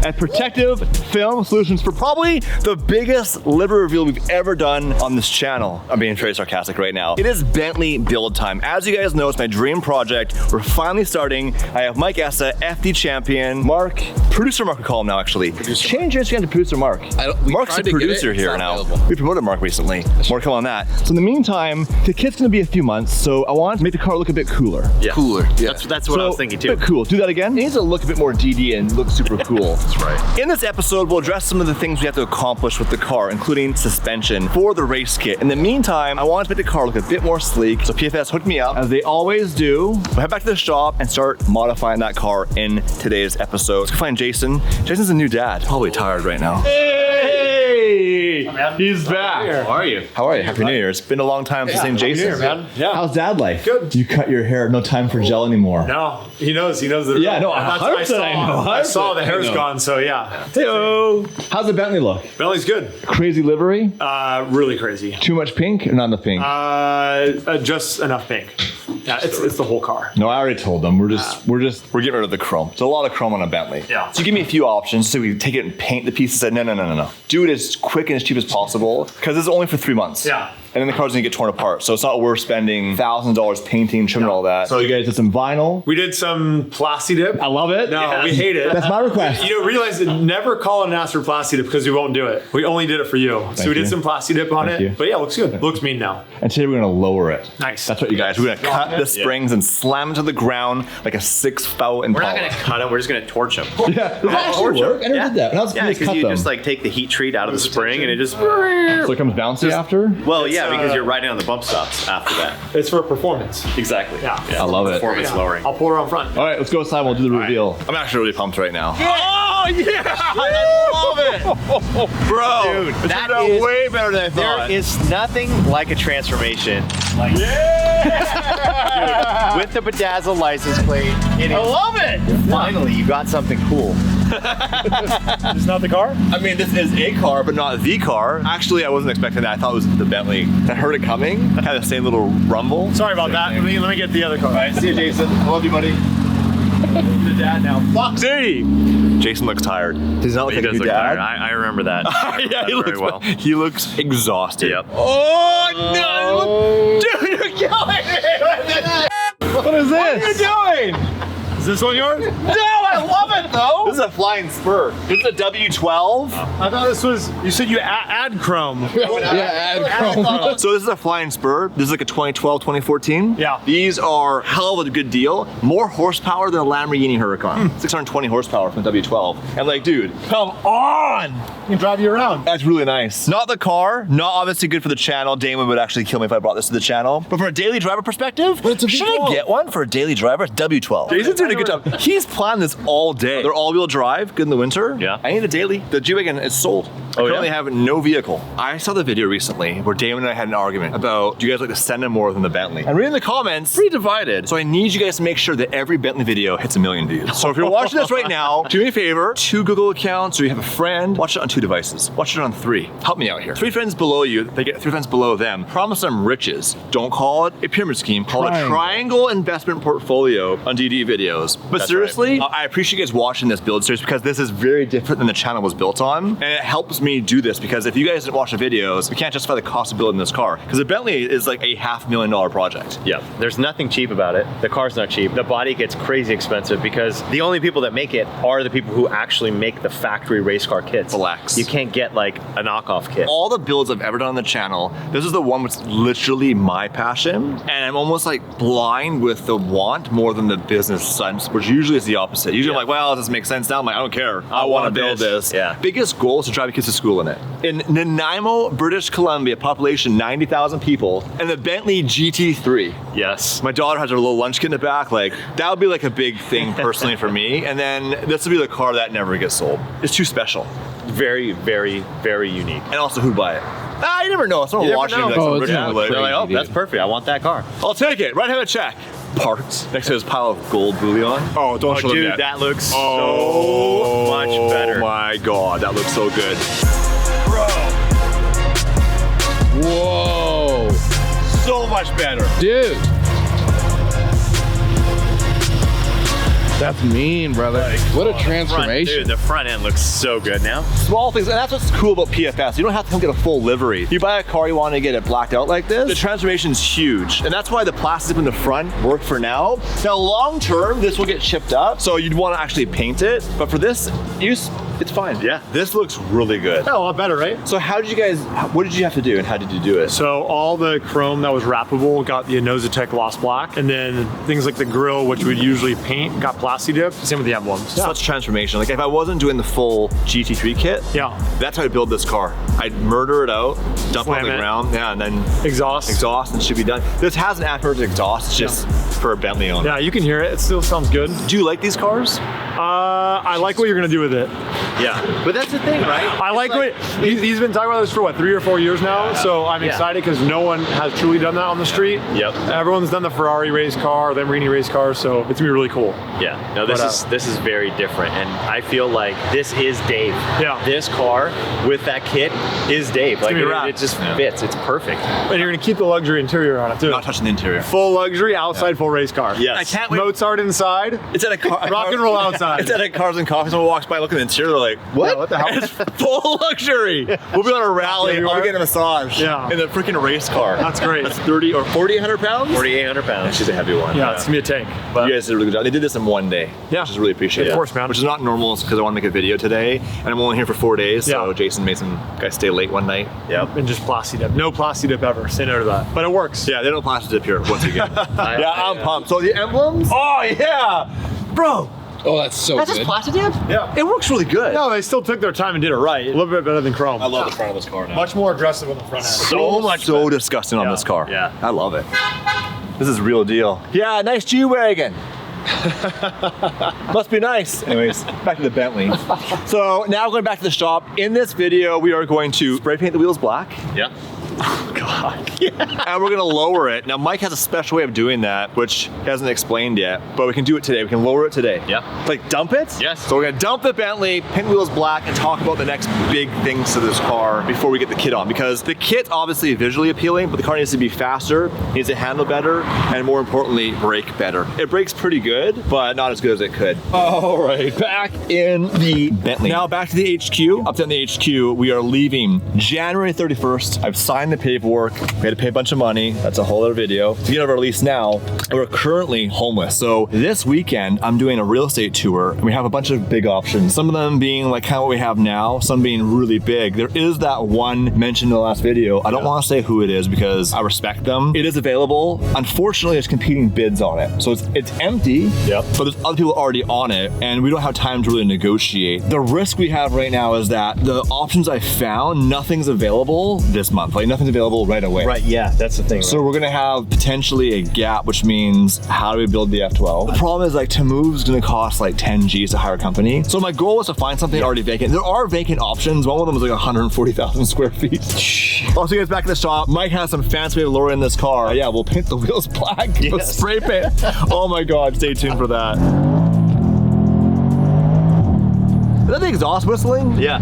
at Protective Film Solutions for probably the biggest livery reveal we've ever done on this channel. I'm being very sarcastic right now. It is Bentley build time. As you guys know, it's my dream project. We're finally starting. I have Mike Essa, FD champion, Mark, producer Mark we call him now actually. Change your Instagram to producer Mark. Mark's a producer here now. We promoted Mark recently. More come on that. So in the meantime, the kit's gonna be a few months, so I want to make the car look a bit cooler. Yeah. Cooler. Yeah. That's what I was thinking too. A bit cool. Do that again. It needs to look a bit more DD and look super cool. That's right. In this episode, we'll address some of the things we have to accomplish with the car, including suspension for the race kit. In the meantime, I want to make the car look a bit more sleek, so PFS hooked me up, as they always do. We'll head back to the shop and start modifying that car in today's episode. Let's go find Jason. Jason's a new dad. Probably tired right now. Hey! He's back. How are you? How are you? Happy New Year. It's been a long time since seeing Jason. Here, man. Yeah. How's dad life? Good. You cut your hair, no time for gel anymore. No, he knows that. Yeah, no, that's what 100% I know. I saw the hair's I know. gone, so yeah. Hey-o. How's the Bentley look? Bentley's good. Crazy livery? Really crazy. Too much pink or not enough pink? Just enough pink. Yeah, it's the whole car. No, I already told them. We're getting rid of the chrome. There's a lot of chrome on a Bentley. Yeah. So you give me a few options. So we take it and paint the pieces. Said no. Do it as quick and as cheap as possible because this is only for 3 months. Yeah. And then the car's gonna get torn apart. So it's not worth spending $1,000 painting, trimming all that. So you guys did some vinyl. We did some Plasti Dip. I love it. No, we hate it. That's my request. You know, realize that never call and ask for Plasti Dip because we won't do it. We only did it for you. So we did some Plasti Dip on it. But yeah, it looks good. It looks mean now. And today we're gonna lower it. Nice. That's what you guys. We're gonna cut the springs and slam them to the ground like a 6-foot Impala. We're not gonna cut them. We're just gonna torch them. Yeah, does that actually work? I never did that. Yeah, because you just like take the heat treat out of the spring and it just. So it comes bouncy after? Well, yeah, because you're riding on the bump stops after that. It's for performance. Exactly. Yeah. I love it. Performance lowering. I'll pull her on front. All right, let's go outside. We'll do the reveal. I'm actually really pumped right now. Oh yeah! I love it, bro. Dude, this that turned out is way better than I thought. There is nothing like a transformation. Like dude, with the bedazzle license plate. I love it. Finally, you got something cool. It's not the car? I mean, this is a car, but not the car. Actually, I wasn't expecting that. I thought it was the Bentley. I heard it coming. I had the same little rumble. Sorry about that. Let me get the other car. All right, see you, Jason. I love you, buddy. The dad now. Foxy! Jason looks tired. Does he not look like a new dad? I remember that. Yeah, he looks very well. He looks exhausted. Yep. Oh no! Dude, you're killing me! What is this? What are you doing? Is this one yours? No, I love it though. This is a flying spur. This is a W12. I thought this was, you said you add chrome. Add chrome. So this is a flying spur. This is like a 2012, 2014. Yeah. These are hell of a good deal. More horsepower than a Lamborghini Huracan. 620 horsepower from the W12. And like, dude, come on. Can drive you around. That's really nice. Not the car, not obviously good for the channel. Damon would actually kill me if I brought this to the channel. But for a daily driver perspective, should I get one for a daily driver? W12. Jason's doing a good job. He's planned this all day. They're all-wheel drive, good in the winter. Yeah. I need a daily. The G-Wagon is sold. I currently have no vehicle. I saw the video recently where Damon and I had an argument about, do you guys like the Senna more than the Bentley? And reading the comments, pretty divided. So I need you guys to make sure that every Bentley video hits 1 million views. So if you're watching this right now, do me a favor, 2 Google accounts, or you have a friend, watch it on 2 devices. Watch it on 3. Help me out here. 3 friends below you, they get 3 friends below them. Promise them riches. Don't call it a pyramid scheme. Call it a triangle investment portfolio on DD videos. But That's seriously, right. I appreciate you guys watching this build series because this is very different than the channel was built on. And it helps me do this because if you guys didn't watch the videos, we can't justify the cost of building this car. Because the Bentley is like a $500,000 project. Yeah, there's nothing cheap about it. The car's not cheap. The body gets crazy expensive because the only people that make it are the people who actually make the factory race car kits. Relax. You can't get like a knockoff kit. All the builds I've ever done on the channel, this is the one that's literally my passion. And I'm almost like blind with the want more than the business side, which usually is the opposite. Usually I'm like, well, it doesn't make sense now. I'm like, I don't care. I want to build this. Yeah. Biggest goal is to drive your kids to school in it. In Nanaimo, British Columbia, population 90,000 people, and the Bentley GT3. Yes. My daughter has her little lunch kit in the back. Like, that would be like a big thing personally for me. And then this would be the car that never gets sold. It's too special. Very, very, very unique. And also, who'd buy it? You never know. Someone watching like some rich Yeah. people, They're like, oh, dude. that's perfect. I want that car. I'll take it. Right hand check. Parked next to this pile of gold bullion. Oh, don't show them Dude, yet. that looks so much better. Oh my God, that looks so good. Bro. Whoa. So much better. Dude. That's mean, brother. What a transformation. Dude, the front end looks so good now. Small things, and that's what's cool about PFS. You don't have to come get a full livery. You buy a car, you want to get it blacked out like this, the transformation's huge. And that's why the plastic in the front work for now. Now, long term, this will get chipped up, so you'd want to actually paint it. But for this use, it's fine. Yeah. This looks really good. Yeah, a lot better, right? So how did you guys, what did you have to do and how did you do it? So all the chrome that was wrappable got the Inositech gloss black, and then things like the grill, which we'd usually paint, got plasti dip. Same with the emblems. Such transformation. Like if I wasn't doing the full GT3 kit, Yeah. that's how I'd build this car. I'd murder it out, dump it on Slam the it. ground, yeah, and then Exhaust. and it should be done. This has an aftermarket exhaust, it's just for a Bentley owner. Yeah, you can hear it. It still sounds good. Do you like these cars? I like what you're gonna do with it. Yeah. But that's the thing, right? I like what he's been talking about this for what, 3 or 4 years now. So I'm excited because no one has truly done that on the street. Yep. Everyone's done the Ferrari race car, the Lamborghini race car, so it's gonna be really cool. Yeah. No, this is very different, and I feel like this is Dave. Yeah. This car with that kit is Dave. Like gonna be rad. it just fits. It's perfect. And you're gonna keep the luxury interior on it too. Not touching the interior. Full luxury outside, full race car. Yes. I can't wait. Mozart inside. It's at a car. Rock and roll outside. It's at a Cars and Coffee. Someone walks by, look at the interior, they're like, what? Yeah, what the hell? It's full luxury. We'll be on a rally. Yeah, you I'll be are. getting a massage. Yeah. In the freaking race car. That's great. That's 30 or 4,800 pounds? 4,800 pounds. She's a heavy one. Yeah, it's gonna be a tank. But You guys did a really good job. They did this in one day. Yeah. Which is really appreciated. Of course, man. Which is not normal because I want to make a video today. And I'm only here for 4 days. So Yeah. Jason made some guys stay late one night. Yep. and just plasti dip. No plasti dip ever. Say no to that. But it works. Yeah, they don't plastic dip here once again. I'm pumped. So the emblems? Oh, yeah. Bro, Oh, that's so that's good. just plastic dip? Yeah. It works really good. No, they still took their time and did it right. A little bit better than chrome. I love the front of this car now. Much more aggressive on the front end. So disgusting on this car. Yeah. I love it. This is real deal. Yeah, nice G-Wagon. Must be nice. Anyways, back to the Bentley. So now going back to the shop. In this video, we are going to spray paint the wheels black. Yeah. And we're gonna lower it. Now Mike has a special way of doing that, which he hasn't explained yet, but we can do it today. We can lower it today. Yeah. Like dump it? Yes. So we're gonna dump the Bentley, paint the wheels black, and talk about the next big things to this car before we get the kit on. Because the kit's obviously visually appealing, but the car needs to be faster, needs to handle better, and more importantly, brake better. It brakes pretty good, but not as good as it could. All right, back in the Bentley. Now back to the HQ. Up in the HQ, we are leaving January 31st. I've signed the paperwork. We had to pay a bunch of money. That's a whole other video. To get out of our lease now, and we're currently homeless. So this weekend, I'm doing a real estate tour, and we have a bunch of big options. Some of them being like kind of what we have now, some being really big. There is that one mentioned in the last video. I don't want to say who it is because I respect them. It is available. Unfortunately, there's competing bids on it. So it's empty, Yep. but there's other people already on it, and we don't have time to really negotiate. The risk we have right now is that the options I found, nothing's available this month. Like nothing's available right away. Right. Yeah. That's the thing. So we're gonna have potentially a gap, which means how do we build the F12? The problem is like to move is gonna cost like 10 G's to hire a company. So my goal was to find something already vacant. There are vacant options. One of them was like 140,000 square feet. Also, you guys back in the shop. Mike has some fancy way of lowering this car. Yeah, we'll paint the wheels black with spray paint. Oh my God, stay tuned for that. Is that the exhaust whistling? Yeah.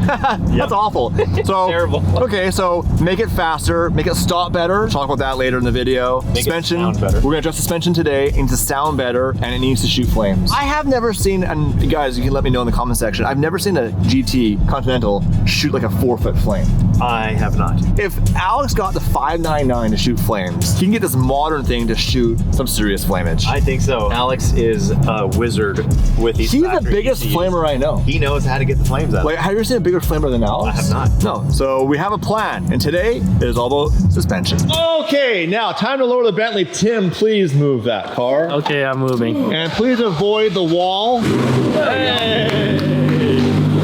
That's awful. So Terrible. Okay, so make it faster, make it stop better. Talk about that later in the video. Make it Suspension. sound better. We're gonna adjust suspension today. It needs to sound better and it needs to shoot flames. I have never seen, and you guys, you can let me know in the comment section. I've never seen a GT Continental shoot like a 4-foot flame. I have not. If Alex got the 599 to shoot flames, he can get this modern thing to shoot some serious flameage. I think so. Alex is a wizard with these. He's the factory biggest ECUs. flamer I know. He knows how to get the flames out. Like, have you ever seen a bigger flamer than Alex? I have not. No. So we have a plan, and today it is all about suspension. Okay, now time to lower the Bentley. Tim, please move that car. Okay, I'm moving. And please avoid the wall. Hey!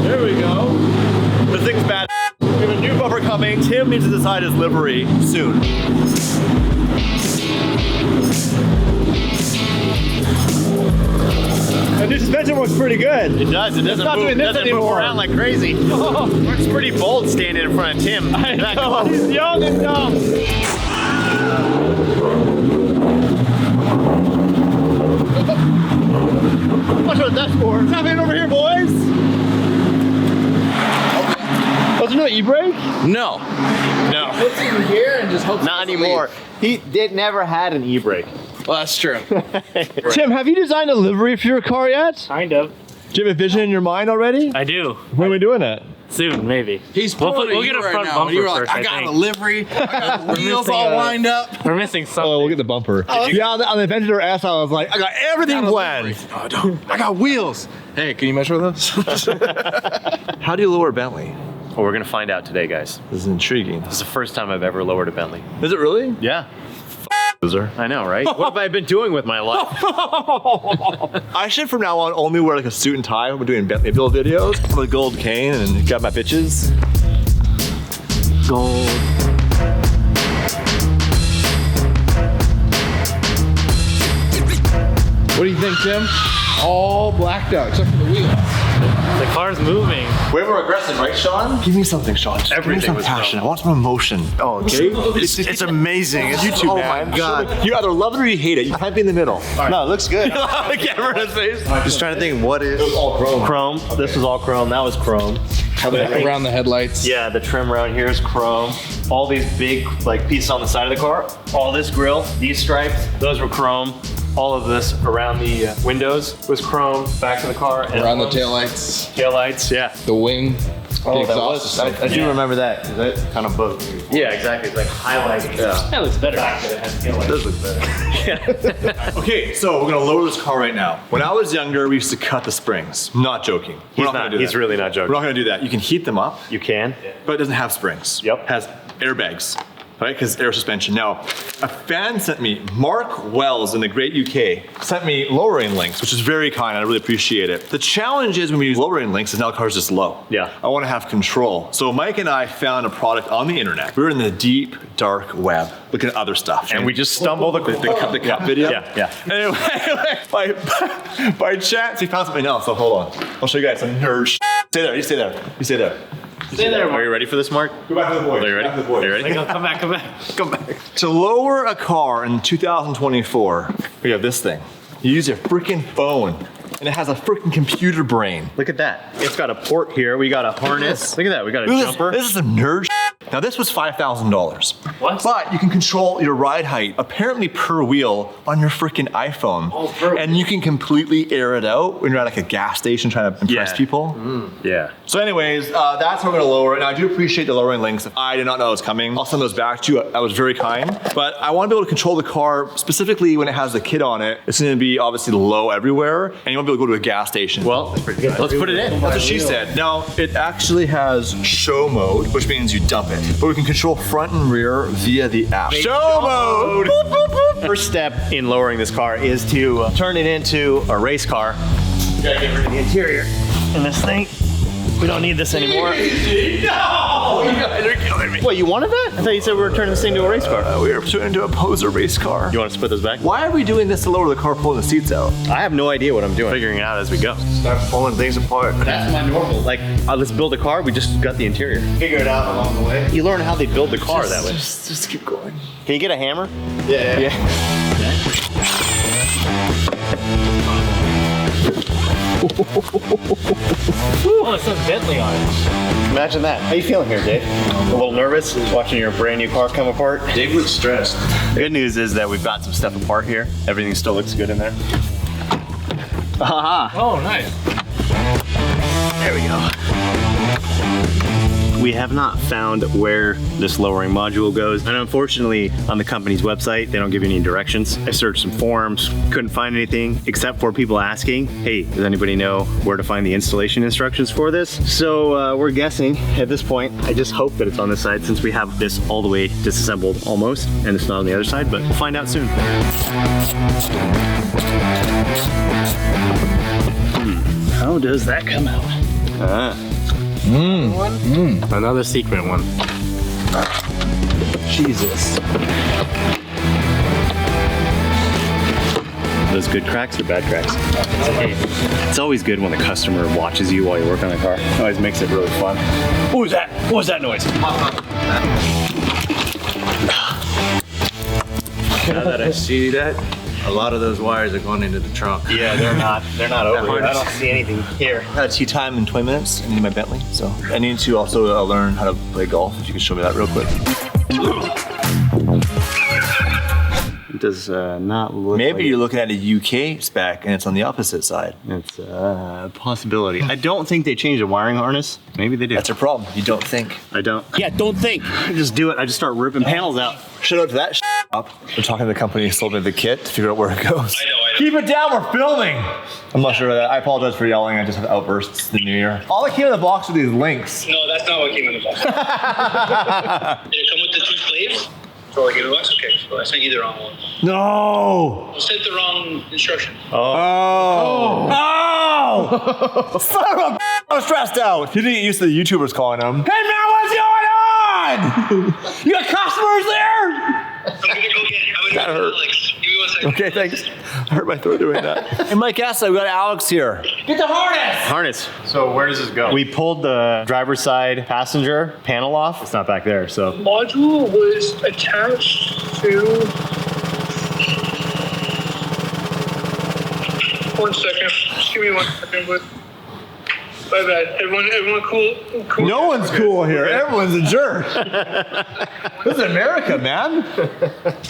There we go. This thing's bad. We have a new bumper coming. Tim needs to decide his livery soon. The new suspension works pretty good. It does. It doesn't not move, doing this doesn't move anymore. around like crazy. Looks pretty bold standing in front of Tim. I know, he's young and dumb. Watch out, that's for. What's happening over here, boys? Oh, there's no e-brake? No. No, Puts it in here and just hopes not anymore. He never had an e-brake. Well, that's true. Tim, have you designed a livery for your car yet? Kind of. Do you have a vision in your mind already? I do. When are we doing it? Soon, maybe. He's We'll pulling get a right front now. bumper You're like, first, I got think. a livery. I got the wheels all lined up. We're missing something. Oh, we'll get the bumper. Yeah, on the Aventador S, I was like, I got everything planned. Oh, don't. I got wheels. Hey, can you measure those? How do you lower a Bentley? Well, we're gonna find out today, guys. This is intriguing. This is the first time I've ever lowered a Bentley. Is it really? Yeah. Loser. I know, right? What have I been doing with my life? I should from now on only wear like a suit and tie when we're doing Bentley build videos with a gold cane and got my bitches. Gold. What do you think, Tim? All blacked out except for the wheels. The car's moving. Way more aggressive, right, Sean? Give me something, Sean. Just Everything give me some was passion. I want some emotion. Oh, okay. It's amazing. It's YouTube, Oh man. my God. You either love it or you hate it. You can't be in the middle. No, it looks good. The camera in his face. Just trying to think what is. All chrome. Chrome. This was all chrome. That was chrome. Around the headlights. Yeah, the trim around here is chrome. All these big like pieces on the side of the car. All this grille, these stripes, those were chrome. All of this around the windows was chrome. Back of the car. And Around the taillights. taillights, yeah. The wing. Oh, the that exhaust. was. I do remember that. 'Cause that kind of bugged me. Yeah, exactly. It's like highlighting. Yeah. That looks better. Fact that it has taillights. It does look better. Okay, so we're gonna lower this car right now. When I was younger, we used to cut the springs. I'm not joking. We're He's not gonna do he's that. really not We're joking. not gonna do that. You can heat them up, You can? but it doesn't have springs. Yep. Has airbags, right? Because air suspension. Now, a fan sent me, Mark Wells in the great UK, sent me lowering links, which is very kind. I really appreciate it. The challenge is when we use lowering links is now the car's just low. Yeah. I want to have control. So Mike and I found a product on the internet. We were in the deep, dark web looking at other stuff. And we just stumbled the cup video. Yeah. Anyway, by chance, he found something else. So hold on. I'll show you guys some nerd shit. Stay there. You stay there. You stay there. Stay there, Are Mark. you ready for this, Mark? Go back to the boys. Are you ready? Back to the boys. Are you ready? Come back, come back. Come back. To lower a car in 2024, we have this thing. You use your freaking phone, and it has a freaking computer brain. Look at that. It's got a port here. We got a harness. Look at that. We got a jumper. This is some nerd. Now this was $5,000. What? But you can control your ride height, apparently per wheel, on your freaking iPhone. Oh, per and you can completely air it out when you're at like a gas station trying to impress Yeah. people. Yeah. So anyways, that's how we're gonna lower it. Now I do appreciate the lowering links. If I did not know it was coming, I'll send those back to you. That was very kind. But I wanna be able to control the car, specifically when it has the kit on it. It's gonna be obviously low everywhere, and you wanna be able to go to a gas station. Well, let's put it in. That's what she said. Now, it actually has show mode, which means you dump it. But we can control front and rear via the app. Show mode! Boop, boop, boop. First step in lowering this car is to turn it into a race car. You gotta get rid of the interior in this thing. We don't need this anymore. No! You guys are killing me. Wait, you wanted that? I thought you said we were turning this thing into a race car. We are turning into a poser race car. You want to split those back? Why are we doing this to lower the car, pulling the seats out? I have no idea what I'm doing. Figuring it out as we go. Start pulling things apart. That's my normal. Like, let's build a car. We just got the interior. Figure it out along the way. You learn how they build the car that way. Just keep going. Can you get a hammer? Yeah. Oh, it says Bentley on it. Imagine that. How you feeling here, Dave? A little nervous watching your brand new car come apart? Dave looks stressed. The good news is that we've got some stuff apart here. Everything still looks good in there. Aha! Oh, nice. There we go. We have not found where this lowering module goes, and unfortunately on the company's website they don't give you any directions. I searched some forums, couldn't find anything except for people asking, hey, does anybody know where to find the installation instructions for this? So we're guessing at this point. I just hope that it's on this side since we have this all the way disassembled almost, and it's not on the other side, but we'll find out soon. How does that come out? Another secret one. Jesus. Those good cracks or bad cracks? It's always good when the customer watches you while you work on the car. It always makes it really fun. What was that? What was that noise? Now that I see that, a lot of those wires are going into the trunk. Yeah, they're not over here. I don't see anything here. Tea time in 20 minutes. I need my Bentley. So I need to also learn how to play golf. If you could show me that real quick. does not look Maybe like you're looking at a UK spec and it's on the opposite side. it's a possibility. I don't think they changed the wiring harness. Maybe they do. That's a problem. You don't think. I don't. Yeah, don't think. I just do it. I just start ripping panels out. Shout out to that up. We're talking to the company who sold me the kit to figure out where it goes. I know. Keep it down, we're filming. I'm not sure of that. I apologize for yelling. I just have outbursts in the new year. All that came in the box were these links. No, that's not what came in the box. Did it come with the 2 slaves? That's all I gave the box? Okay, so I sent you the wrong one. No. I sent the wrong instruction. Oh. Son of a I was stressed out. You didn't get used to the YouTubers calling him. Hey man, what's going on? You got customers there? I'm gonna go get That hurt. Alex. Give me 1 second. Okay, thanks. I hurt my throat doing that. Hey Mike Assa, we got Alex here. Get the harness! Harness. So where does this go? We pulled the driver's side passenger panel off. It's not back there, so. Module was attached to. 1 second. Just give me 1 second, but. My bad. Everyone cool? No one's cool here. Everyone's a jerk. This is America, man.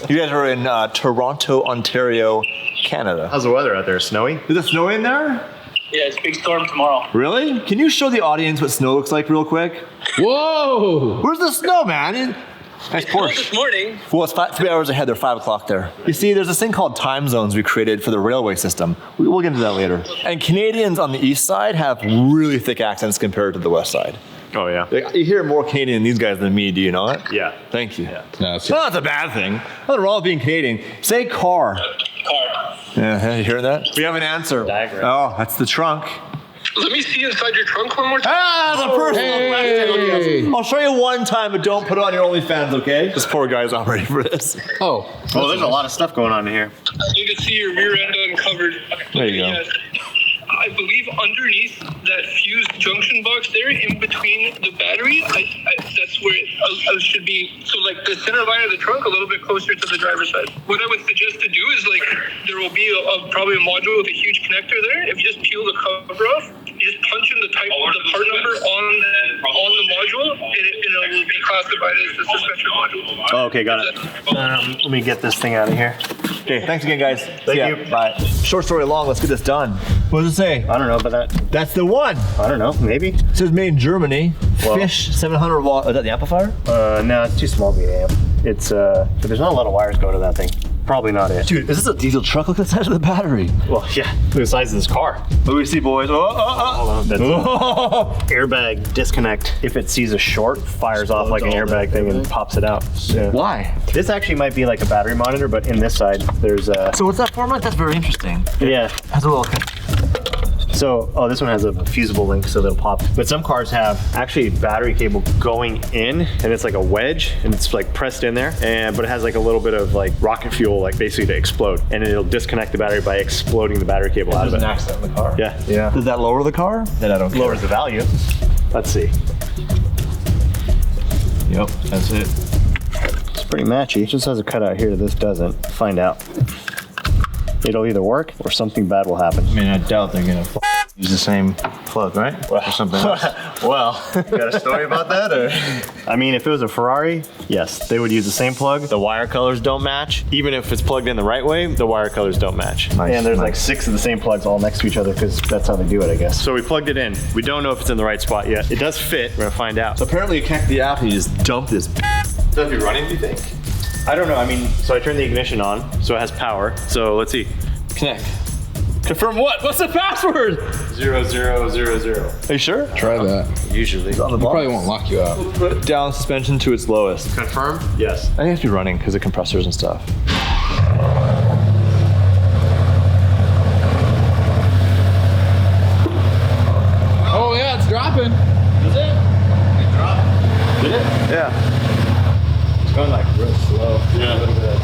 You guys are in Toronto, Ontario, Canada. How's the weather out there? Snowy? Is it snowing there? Yeah, it's a big storm tomorrow. Really? Can you show the audience what snow looks like real quick? Whoa! Where's the snow, man? Nice Porsche. This morning. Well, it's 3 hours ahead. They're 5 o'clock there. You see, there's this thing called time zones we created for the railway system. We'll get into that later. And Canadians on the east side have really thick accents compared to the west side. Oh, yeah. Like, you hear more Canadian than these guys than me, do you not? Yeah. Thank you. Yeah. No, it's No, that's a bad thing. Nothing wrong with being Canadian. Say car. Car. Yeah, you hear that? We have an answer. Diagram. Oh, that's the trunk. Let me see inside your trunk one more time. Ah, the personal question. Okay. I'll show you one time, but don't put it on your OnlyFans, okay? This poor guy's not ready for this. Oh. Well, there's a lot of stuff going on in here. You can see your rear end uncovered. There you go. Yes. I believe underneath that fused junction box there, in between the battery, that's where it should be. So like the center line of the trunk, a little bit closer to the driver's side. What I would suggest to do is like there will be probably a module with a huge connector there. If you just peel the cover off, you just punch in the type of the part number on the module, and it will be classified as the suspension module. Oh, okay, got it. Let me get this thing out of here. Okay, thanks again, guys. Thank you. Bye. Short story long, let's get this done. What does it say? I don't know about that. That's the one. I don't know, maybe. It says made in Germany. Well- Fish 700 watt. Is that the amplifier? No, it's too small to be an amp. It's, but there's not a lot of wires going to that thing. Probably not it. Dude, is this a diesel truck? Look at the size of the battery. Well, yeah, look at the size of this car. What do we see, boys? Hold on, that's airbag disconnect. If it sees a short, fires off like an airbag thing and pops it out. Yeah. Why? This actually might be like a battery monitor, but in this side, there's a... So what's that format? That's very interesting. Yeah. Has a little... So, oh, this one has a fusible link so that'll pop. But some cars have actually battery cable going in, and it's like a wedge, and it's like pressed in there, but it has like a little bit of like rocket fuel, like basically to explode, and it'll disconnect the battery by exploding the battery cable out of it. There's an accident in the car. Yeah. Yeah. Does that lower the car? Then I don't care. Lowers the value. Let's see. Yep, that's it. It's pretty matchy. It just has a cutout here. This doesn't. Find out. It'll either work or something bad will happen. I mean, I doubt they're gonna use the same plug, right? Or something else. Well, got a story about that? Or? I mean, if it was a Ferrari, yes, they would use the same plug. The wire colors don't match. Even if it's plugged in the right way, the wire colors don't match. Nice, And there's nice. like 6 of the same plugs all next to each other because that's how they do it, I guess. So we plugged it in. We don't know if it's in the right spot yet. It does fit. We're gonna find out. So apparently you connect the app and you just dump this. Does that be running, do you think? I don't know. I mean, so I turned the ignition on, so it has power. So let's see. Connect. Confirm what? What's the password? 0000. Are you sure? Try that. Usually. On the It probably won't lock you out. Put down suspension to its lowest. Confirm? Yes. I think it has to be running because of compressors and stuff. Oh yeah, it's dropping. Is it? It dropped. Did it? Yeah. It's going like real slow. Yeah,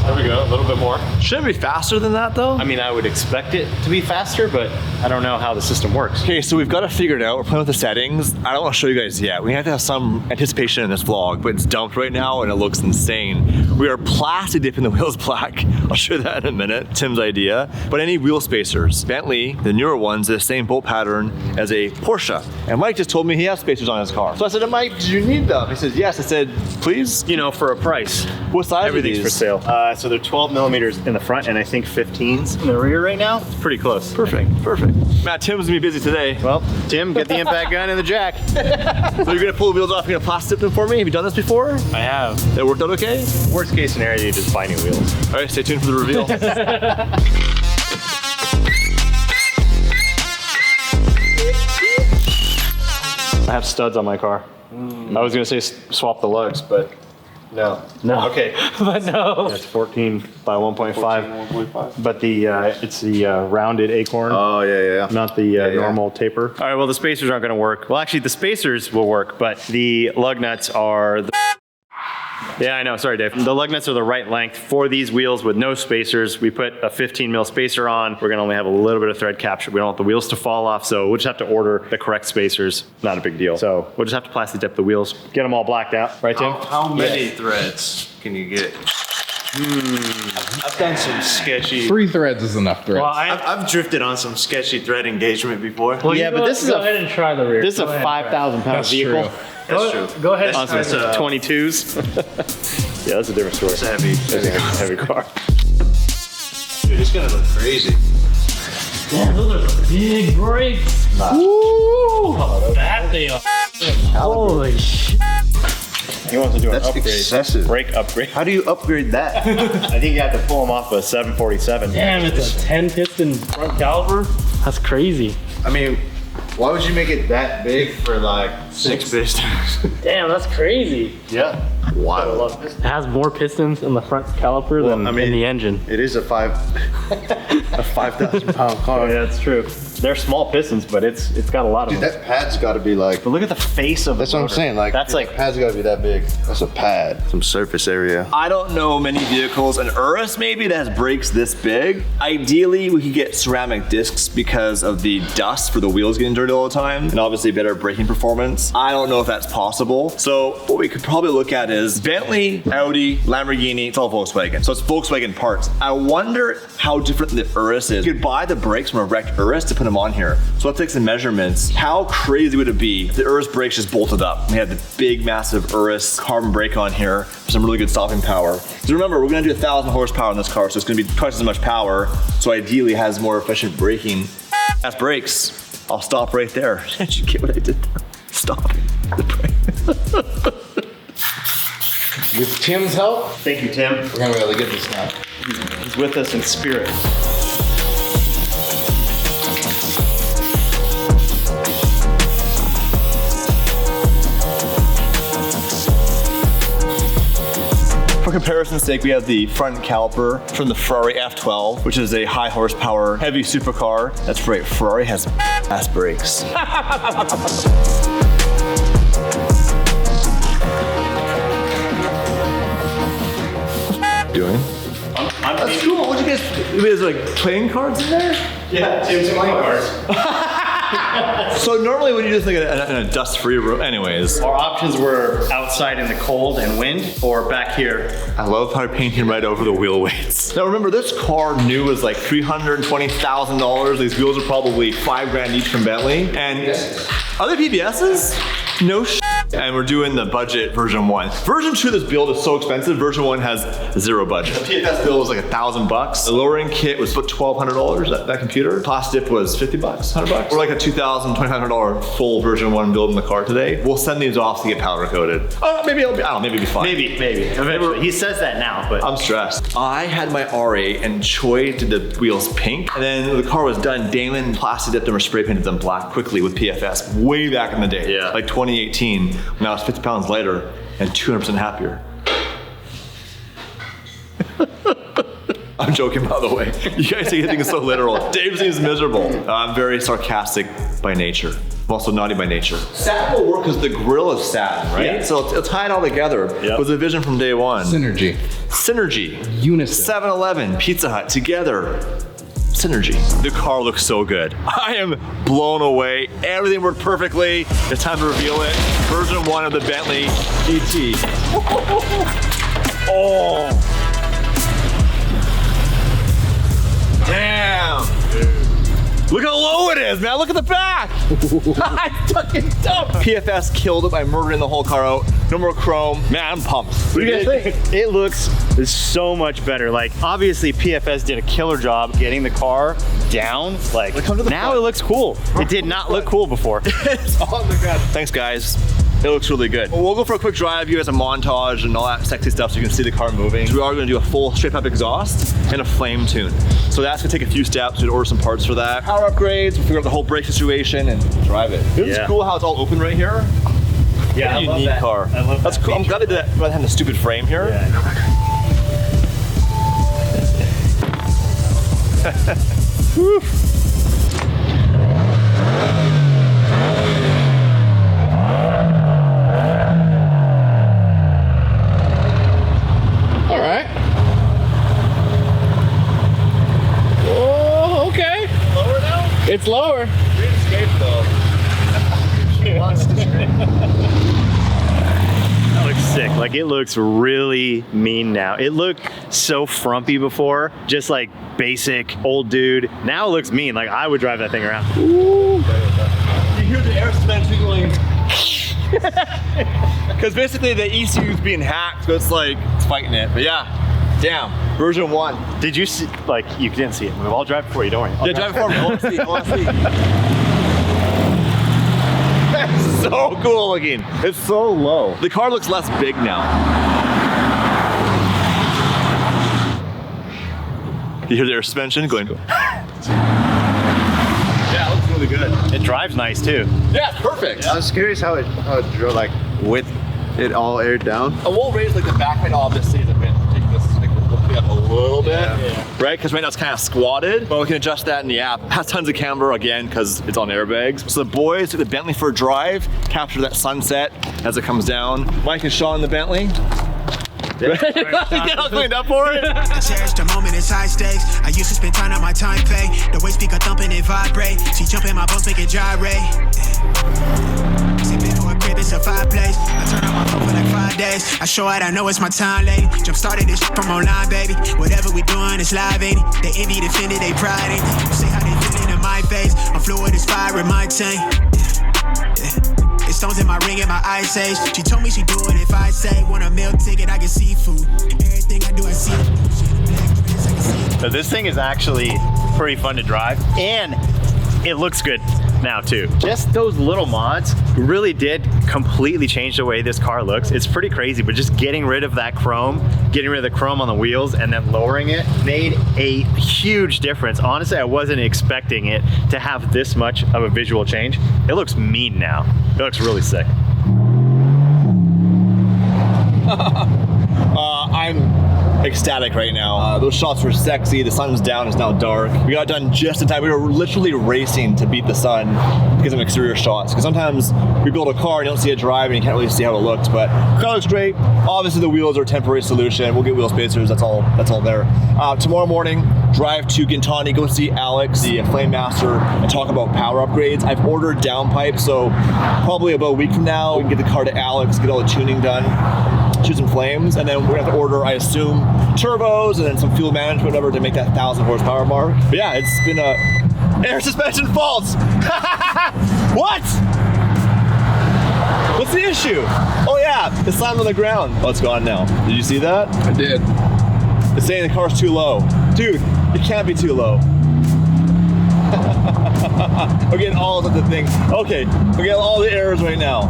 there we go, a little bit more. Shouldn't it be faster than that though? I mean, I would expect it to be faster, but I don't know how the system works. Okay, so we've got it figured out. We're playing with the settings. I don't want to show you guys yet. We have to have some anticipation in this vlog, but it's dumped right now and it looks insane. We're We are plastic dipping the wheels black. I'll show you that in a minute, Tim's idea. But any wheel spacers, Bentley, the newer ones, the same bolt pattern as a Porsche. And Mike just told me he has spacers on his car. So I said to Mike, do you need them? He says, yes. I said, please? You know, for a price. What size Everything's are for these? sale. So they're 12 millimeters in the front and I think 15s in the rear right now. It's pretty close. Perfect, perfect. Matt, Tim's gonna be busy today. Well, Tim, get the impact gun and the jack. So you're gonna pull the wheels off, you're gonna plastic them for me? Have you done this before? I have. That worked out okay? Worst case scenario, you just buy new wheels. All right, stay tuned for the reveal. I have studs on my car. I was gonna say swap the lugs, but no. No. Okay. But no. It's 14 by 1.5. But the it's the rounded acorn. Oh, yeah. Not the normal taper. All right, well, the spacers aren't gonna work. Well, actually, the spacers will work, but the lug nuts are the... Yeah, I know, sorry, Dave. The lug nuts are the right length for these wheels with no spacers. We put a 15 mil spacer on. We're gonna only have a little bit of thread capture. We don't want the wheels to fall off, so we'll just have to order the correct spacers. Not a big deal. So we'll just have to plastic dip the wheels, get them all blacked out, right, Tim? How many threads can you get? I've done some sketchy. 3 threads is enough threads. Well, I've drifted on some sketchy thread engagement before. well, Yeah, you but go, this is go a- ahead and try the rear. This is a Go ahead and try it. 5,000 pound That's vehicle. true. That's true. Go ahead On and some try the 22s. Yeah, that's a different story. It's a heavy. Heavy car. Dude, it's gonna look crazy. Damn, those are some big brakes. Woo! How fat they are. Holy shit. He wants to do an That's upgrade. excessive. Brake upgrade. How do you upgrade that? I think you have to pull them off a 747. Damn, it's a 10 piston front caliper. That's crazy. I mean, why would you make it that big for like 6 pistons? Damn, that's crazy. Yeah. Wow. It has more pistons in the front caliper than I mean- in the engine. It is a 5,000 pound Oh, car. yeah, that's true. They're small pistons, but it's got a lot of Dude, them. that pad's got to be like. But look at the face of That's the what I'm motor. saying. Like That's like that pad's got to be that big. That's a pad. Some surface area. I don't know many vehicles, an Urus maybe, that has brakes this big. Ideally, we could get ceramic discs because of the dust for the wheels getting dirty all the time, and obviously better braking performance. I don't know if that's possible. So what we could probably look at is Bentley, Audi, Lamborghini, it's all Volkswagen. So it's Volkswagen parts. I wonder how different the Urus is. You could buy the brakes from a wrecked Urus to put them on here. So let's take some measurements. How crazy would it be if the Urus brakes just bolted up? We had the big, massive Urus carbon brake on here for some really good stopping power. Because remember, we're gonna do 1,000 horsepower on this car, so it's gonna be twice as much power. So ideally, it has more efficient braking. That's brakes. I'll stop right there. Did you get what I did there? Stop the brake. With Tim's help, Thank you, Tim. we're gonna be able to get this now. He's with us in spirit. For comparison's sake, we have the front caliper from the Ferrari F12, which is a high horsepower, heavy supercar. That's right, Ferrari has ass brakes. Doing? That's cool. What you guys? There's like playing cards in there. Yeah, Tim's playing cards. So normally when you just like in a dust-free room, anyways. Our options were outside in the cold and wind or back here. I love how you're painting right over the wheel weights. Now remember, this car new was like $320,000. These wheels are probably $5,000 each from Bentley. And other PBSs? No shit. And we're doing the budget version 1. Version 2 of this build is so expensive, version 1 has zero budget. The PFS build was like $1,000. The lowering kit was about $1,200, that computer. Plastic was $50, $100. We're like a $2,000, $2,500 full version 1 build in the car today. We'll send these off to get powder coated. Maybe it'll be, I don't know, maybe it'll be fine. Maybe. Eventually. He says that now, but I'm stressed. I had my R8 and Choi did the wheels pink. And then when the car was done, Damon plastic dipped them or spray painted them black quickly with PFS way back in the day. Yeah. Like 2018. Now it's 50 pounds lighter and 200% happier. I'm joking, by the way. You guys think it's so literal. Dave seems miserable. I'm very sarcastic by nature. I'm also naughty by nature. Satin will work because the grill is satin, right? Yeah. So it'll tie it all together. Yep. It was a vision from day one. Synergy. Synergy. Unison. 7-Eleven, Pizza Hut, together. Synergy. The car looks so good. I am blown away. Everything worked perfectly. It's time to reveal it. Version 1 of the Bentley GT. Oh. Damn. Look how low it is, man. Look at the back. It's fucking dumb. PFS killed it by murdering the whole car out. No more chrome. Man, I'm pumped. What do you guys think? It looks so much better. Like, obviously PFS did a killer job getting the car down. Like, now it looks cool. It did not look cool before. It's on the ground. Thanks, guys. It looks really good. We'll go for a quick drive, you guys a montage and all that sexy stuff so you can see the car moving. So we are gonna do a full straight up exhaust and a flame tune. So that's gonna take a few steps. We'd order some parts for that. Power upgrades, we'll figure out the whole brake situation and drive it. It's cool how it's all open right here. Yeah, I love that car. I love That's that cool. I'm glad they did that rather than having the stupid frame here. Yeah. Woo. All right. Oh, okay. Lower now? It's lower. Great escape though. That looks sick. Like, it looks really mean now. It looked so frumpy before, just like basic old dude. Now it looks mean. Like, I would drive that thing around. Ooh. You hear the air suspension going. Because basically the ECU is being hacked, so it's like, it's fighting it. But yeah, damn, version 1. Did you see, like, you didn't see it. I'll drive before you, don't worry. Yeah, drive it for me. I want to see. I want to see. That's so cool looking. It's so low. The car looks less big now. You hear the air suspension going? Yeah, it looks really good. It drives nice too. Yeah, it's perfect. I was curious how it drove, like with it all aired down. And we'll raise like the back height obviously a bit. Take this like up a little bit, right? Because right now it's kind of squatted, but we can adjust that in the app. It has tons of camber again because it's on airbags. So the boys took the Bentley for a drive, capture that sunset as it comes down. Mike and Sean in the Bentley. Get all cleaned up for it. I cherish the moment, it's high stakes. I used to spend time on my time pay. The waist speaker thumping and vibrate. She jumping my bones, make it gyrate. Sipping for a crib, it's a fireplace. I turn on my phone for like 5 days. I show it, I know it's my time, lady. Jump started this shit from online, baby. Whatever we doing, it's live, ain't it? They envy, defend it, they pride, ain't it? You say how they feeling in my face. I'm fluid as fire in my tank. It's stones in my ring and my ice age. She told me she do it if I say want a meal ticket, I get seafood. Everything I do, I see it. So this thing is actually pretty fun to drive, and it looks good now too. Just those little mods really did completely change the way this car looks. It's pretty crazy, but just getting rid of that chrome, getting rid of the chrome on the wheels and then lowering it made a huge difference. Honestly, I wasn't expecting it to have this much of a visual change. It looks mean now. It looks really sick. I'm ecstatic right now. Those shots were sexy. The sun's down, it's now dark. We got done just in time. We were literally racing to beat the sun because of exterior shots. Because sometimes we build a car and you don't see it drive and you can't really see how it looks. But the car looks great. Obviously the wheels are a temporary solution. We'll get wheel spacers, that's all there. Tomorrow morning, drive to Gintani, go see Alex, the Flame Master, and talk about power upgrades. I've ordered downpipes, so probably about a week from now, we can get the car to Alex, get all the tuning done, choose some flames, and then we're gonna have to order, I assume, turbos and then some fuel management, whatever, to make that 1,000 horsepower mark. But yeah, it's been a air suspension faults. What? What's the issue? Oh yeah, it's slammed on the ground. Oh, it's gone now. Did you see that? I did. It's saying the car's too low. Dude, it can't be too low. We're getting all of the things. Okay, we're getting all the errors right now.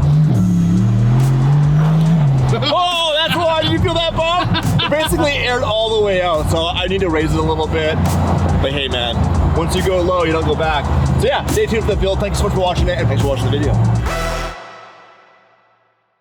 Oh, that's why. Did you feel that, Bob? It basically aired all the way out, so I need to raise it a little bit. But hey, man, once you go low, you don't go back. So yeah, stay tuned for the build. Thanks so much for watching it, and thanks for watching the video.